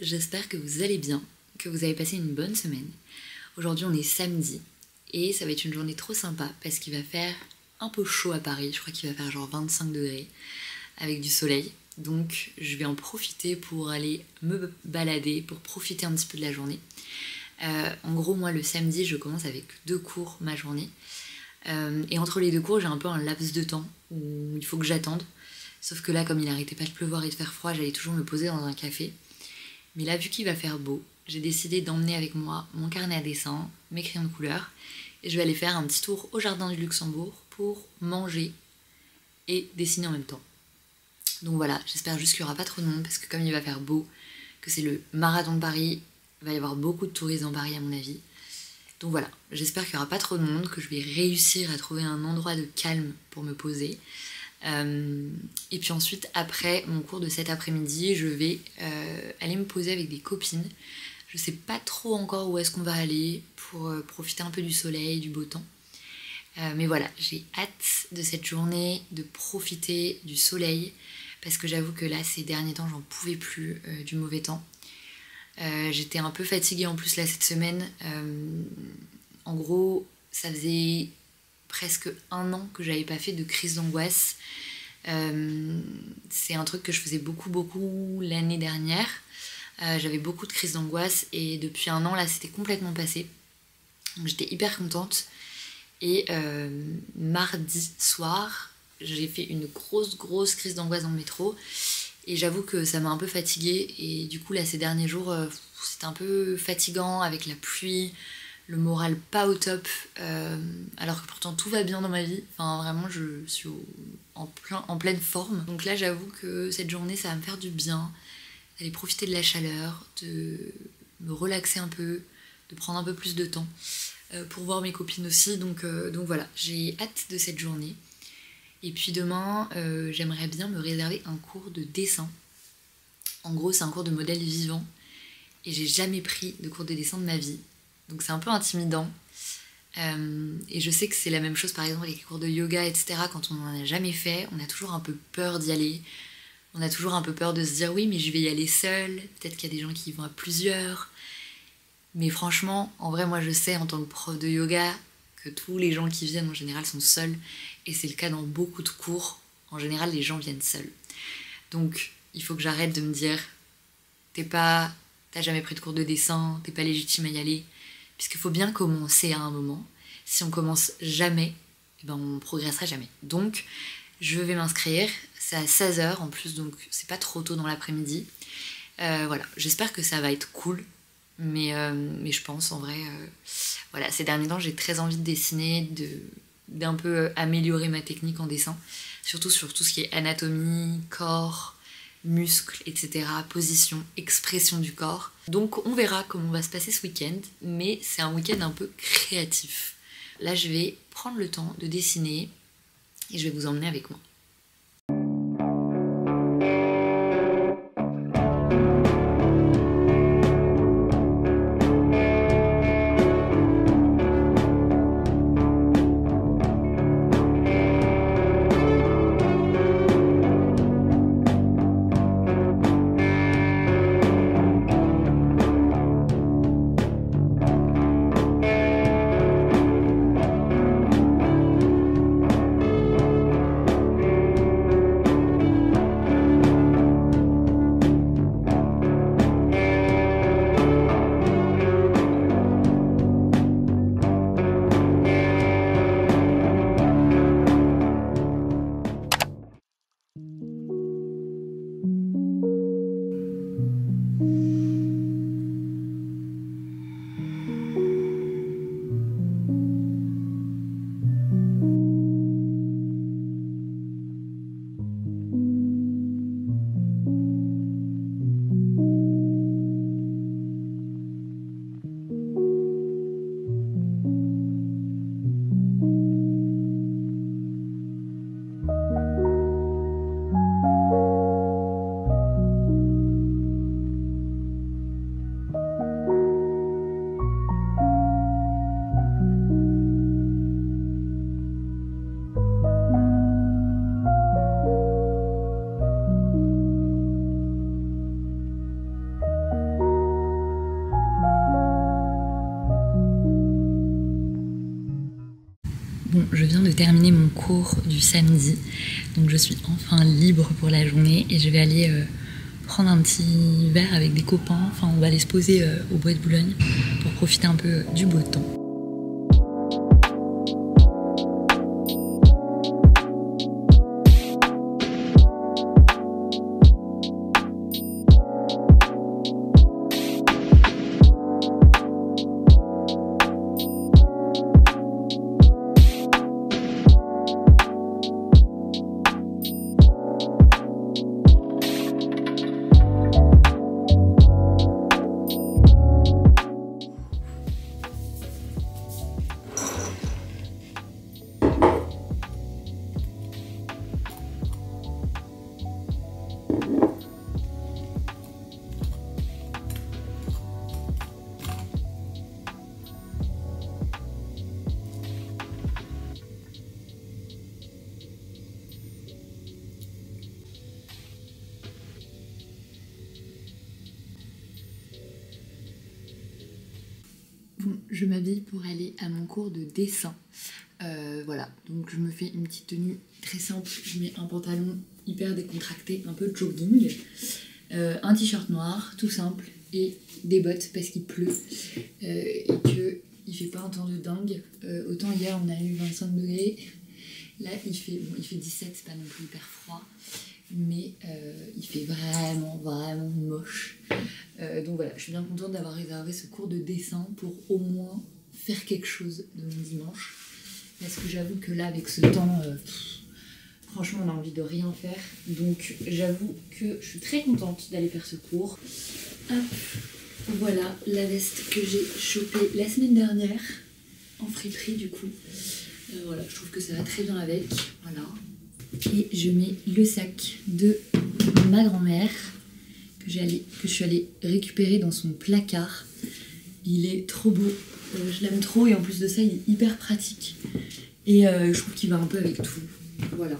j'espère que vous allez bien, que vous avez passé une bonne semaine. Aujourd'hui on est samedi et ça va être une journée trop sympa parce qu'il va faire un peu chaud à Paris, je crois qu'il va faire genre 25 degrés avec du soleil. Donc je vais en profiter pour aller me balader, pour profiter un petit peu de la journée. En gros moi le samedi je commence avec 2 cours ma journée. Et entre les 2 cours j'ai un peu un laps de temps où il faut que j'attende. Sauf que là comme il arrêtait pas de pleuvoir et de faire froid, j'allais toujours me poser dans un café. Mais là vu qu'il va faire beau, j'ai décidé d'emmener avec moi mon carnet à dessin, mes crayons de couleur, et je vais aller faire un petit tour au jardin du Luxembourg pour manger et dessiner en même temps. Donc voilà, j'espère juste qu'il n'y aura pas trop de monde parce que comme il va faire beau, que c'est le marathon de Paris, il va y avoir beaucoup de touristes dans Paris à mon avis. Donc voilà, j'espère qu'il n'y aura pas trop de monde, que je vais réussir à trouver un endroit de calme pour me poser. Et puis ensuite, après mon cours de cet après-midi, je vais aller me poser avec des copines. Je sais pas trop encore où est-ce qu'on va aller pour profiter un peu du soleil, du beau temps. Mais voilà, j'ai hâte de cette journée, de profiter du soleil, parce que j'avoue que là, ces derniers temps, j'en pouvais plus du mauvais temps. J'étais un peu fatiguée en plus là cette semaine. En gros, ça faisait presque 1 an que j'avais pas fait de crise d'angoisse. C'est un truc que je faisais beaucoup l'année dernière. J'avais beaucoup de crises d'angoisse et depuis 1 an là c'était complètement passé. Donc j'étais hyper contente. Et mardi soir, j'ai fait une grosse crise d'angoisse dans le métro. Et j'avoue que ça m'a un peu fatiguée. Et du coup là ces derniers jours, c'était un peu fatigant avec la pluie. Le moral pas au top, alors que pourtant tout va bien dans ma vie. Enfin vraiment je suis en pleine forme. Donc là j'avoue que cette journée ça va me faire du bien, d'aller profiter de la chaleur, de me relaxer un peu, de prendre un peu plus de temps pour voir mes copines aussi. Donc voilà, j'ai hâte de cette journée. Et puis demain j'aimerais bien me réserver un cours de dessin. En gros c'est un cours de modèle vivant et j'ai jamais pris de cours de dessin de ma vie. Donc c'est un peu intimidant. Et je sais que c'est la même chose par exemple avec les cours de yoga, etc. Quand on n'en a jamais fait, on a toujours un peu peur d'y aller. On a toujours un peu peur de se dire oui mais je vais y aller seule. Peut-être qu'il y a des gens qui y vont à plusieurs. Mais franchement, en vrai moi je sais en tant que prof de yoga que tous les gens qui viennent en général sont seuls. Et c'est le cas dans beaucoup de cours. En général les gens viennent seuls. Donc il faut que j'arrête de me dire t'as jamais pris de cours de dessin, t'es pas légitime à y aller. Puisqu'il faut bien commencer à un moment. Si on commence jamais, eh ben on progressera jamais. Donc je vais m'inscrire, c'est à 16h en plus, donc c'est pas trop tôt dans l'après-midi. Voilà, j'espère que ça va être cool. Mais je pense en vrai, voilà, ces derniers temps j'ai très envie de dessiner, d'un peu améliorer ma technique en dessin. Surtout sur tout ce qui est anatomie, corps, muscles, etc., position, expression du corps. Donc on verra comment va se passer ce week-end, mais c'est un week-end un peu créatif. Là je vais prendre le temps de dessiner et je vais vous emmener avec moi. Bon, je viens de terminer mon cours du samedi, donc je suis enfin libre pour la journée et je vais aller prendre un petit verre avec des copains. Enfin, on va aller se poser au Bois de Boulogne pour profiter un peu du beau temps. Bon, je m'habille pour aller à mon cours de dessin. Voilà, donc je me fais une petite tenue très simple. Je mets un pantalon hyper décontracté, un peu jogging, un t-shirt noir, tout simple, et des bottes parce qu'il pleut et qu'il fait pas un temps de dingue. Autant hier on a eu 25 degrés, là il fait 17, c'est pas non plus hyper froid, mais il fait vraiment moche. Donc voilà, je suis bien contente d'avoir réservé ce cours de dessin pour au moins faire quelque chose de mon dimanche. Parce que j'avoue que là, avec ce temps, franchement, on a envie de rien faire. Donc j'avoue que je suis très contente d'aller faire ce cours. Hop, voilà la veste que j'ai chopée la semaine dernière, en friperie du coup. Voilà, je trouve que ça va très bien avec. Voilà. Et je mets le sac de ma grand-mère que je suis allée récupérer dans son placard. Il est trop beau, je l'aime trop et en plus de ça il est hyper pratique et je trouve qu'il va un peu avec tout. Voilà,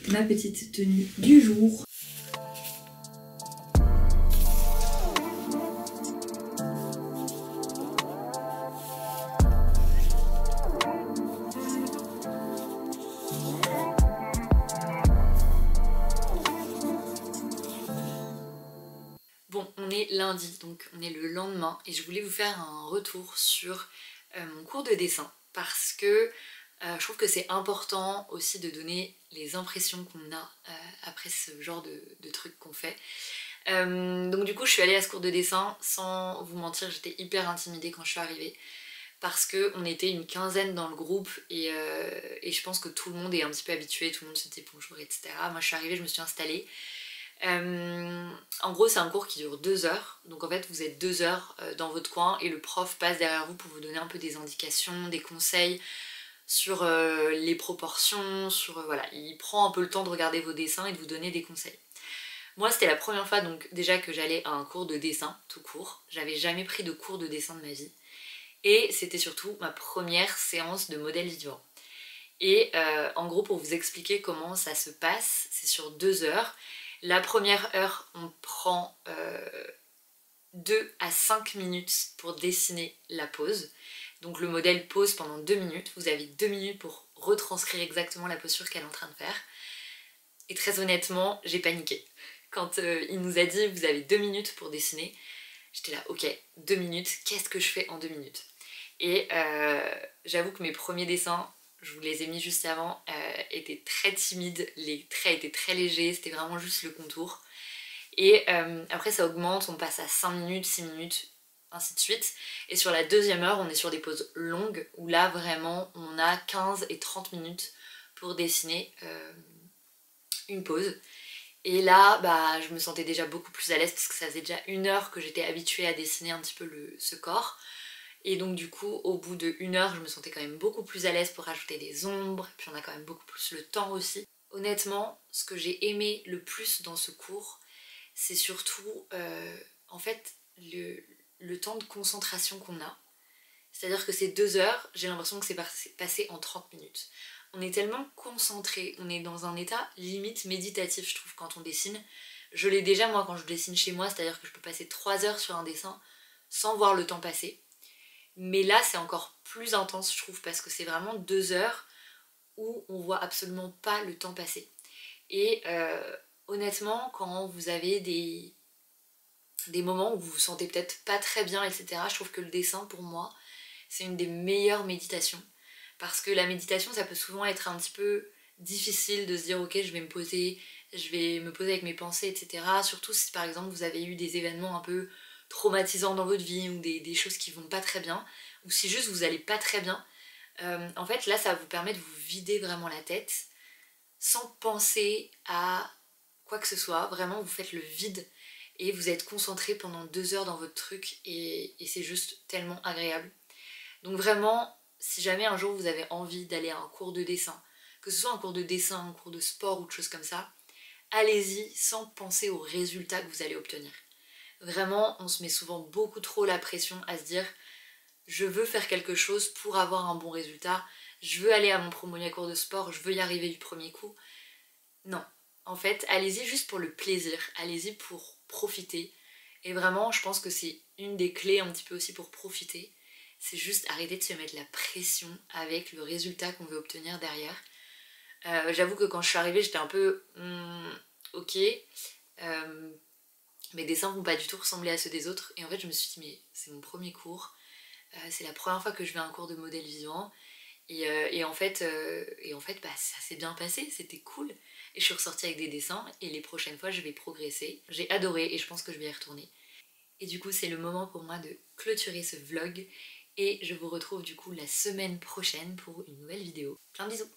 ma petite tenue du jour. Bon, on est lundi, donc on est le lendemain et je voulais vous faire un retour sur mon cours de dessin parce que je trouve que c'est important aussi de donner les impressions qu'on a après ce genre de trucs qu'on fait. Donc du coup je suis allée à ce cours de dessin, sans vous mentir j'étais hyper intimidée quand je suis arrivée parce qu'on était une quinzaine dans le groupe et je pense que tout le monde est un petit peu habitué, tout le monde se dit bonjour etc. Moi je suis arrivée, je me suis installée. En gros c'est un cours qui dure 2 heures, donc en fait vous êtes 2 heures dans votre coin et le prof passe derrière vous pour vous donner un peu des indications, des conseils sur les proportions, sur voilà, il prend un peu le temps de regarder vos dessins et de vous donner des conseils. Moi c'était la première fois donc déjà que j'allais à un cours de dessin tout court, j'avais jamais pris de cours de dessin de ma vie et c'était surtout ma première séance de modèle vivant. Et en gros pour vous expliquer comment ça se passe, c'est sur 2 heures. La première heure on prend 2 à 5 minutes pour dessiner la pose. Donc le modèle pose pendant 2 minutes, vous avez 2 minutes pour retranscrire exactement la posture qu'elle est en train de faire. Et très honnêtement, j'ai paniqué. Quand il nous a dit vous avez 2 minutes pour dessiner, j'étais là ok, 2 minutes, qu'est-ce que je fais en 2 minutes? Et j'avoue que mes premiers dessins, je vous les ai mis juste avant, étaient très timides, les traits étaient très légers, c'était vraiment juste le contour. Et après ça augmente, on passe à 5 minutes, 6 minutes, ainsi de suite. Et sur la deuxième heure, on est sur des poses longues, où là vraiment on a 15 et 30 minutes pour dessiner une pose. Et là, bah, je me sentais déjà beaucoup plus à l'aise parce que ça faisait déjà 1 heure que j'étais habituée à dessiner un petit peu ce corps. Et donc du coup, au bout de 1 heure, je me sentais quand même beaucoup plus à l'aise pour rajouter des ombres, puis on a quand même beaucoup plus le temps aussi. Honnêtement, ce que j'ai aimé le plus dans ce cours, c'est surtout en fait le temps de concentration qu'on a. C'est-à-dire que ces 2 heures, j'ai l'impression que c'est passé en 30 minutes. On est tellement concentré, on est dans un état limite méditatif je trouve quand on dessine. Je l'ai déjà moi quand je dessine chez moi, c'est-à-dire que je peux passer 3 heures sur un dessin sans voir le temps passer. Mais là c'est encore plus intense je trouve parce que c'est vraiment 2 heures où on voit absolument pas le temps passer. Et honnêtement, quand vous avez des moments où vous vous sentez peut-être pas très bien, etc., je trouve que le dessin, pour moi, c'est une des meilleures méditations. Parce que la méditation, ça peut souvent être un petit peu difficile de se dire ok, je vais me poser avec mes pensées, etc. Surtout si par exemple vous avez eu des événements un peu traumatisants dans votre vie ou des choses qui vont pas très bien, ou si juste vous allez pas très bien. En fait, là, ça vous permet de vous vider vraiment la tête sans penser à quoi que ce soit. Vraiment, vous faites le vide et vous êtes concentré pendant 2 heures dans votre truc et c'est juste tellement agréable. Donc vraiment, si jamais un jour vous avez envie d'aller à un cours de dessin, que ce soit un cours de dessin, un cours de sport ou de choses comme ça, allez-y sans penser aux résultats que vous allez obtenir. Vraiment, on se met souvent beaucoup trop la pression à se dire je veux faire quelque chose pour avoir un bon résultat, je veux aller à mon premier cours de sport, je veux y arriver du premier coup. Non, en fait, allez-y juste pour le plaisir, allez-y pour profiter. Et vraiment, je pense que c'est une des clés un petit peu aussi pour profiter. C'est juste arrêter de se mettre la pression avec le résultat qu'on veut obtenir derrière. J'avoue que quand je suis arrivée, j'étais un peu ok. Mes dessins vont pas du tout ressembler à ceux des autres. Et en fait, je me suis dit, mais c'est mon premier cours. C'est la première fois que je vais à un cours de modèle vivant. Et en fait, bah, ça s'est bien passé, c'était cool. Et je suis ressortie avec des dessins et les prochaines fois, je vais progresser. J'ai adoré et je pense que je vais y retourner. Et du coup, c'est le moment pour moi de clôturer ce vlog. Et je vous retrouve du coup la semaine prochaine pour une nouvelle vidéo. Plein de bisous!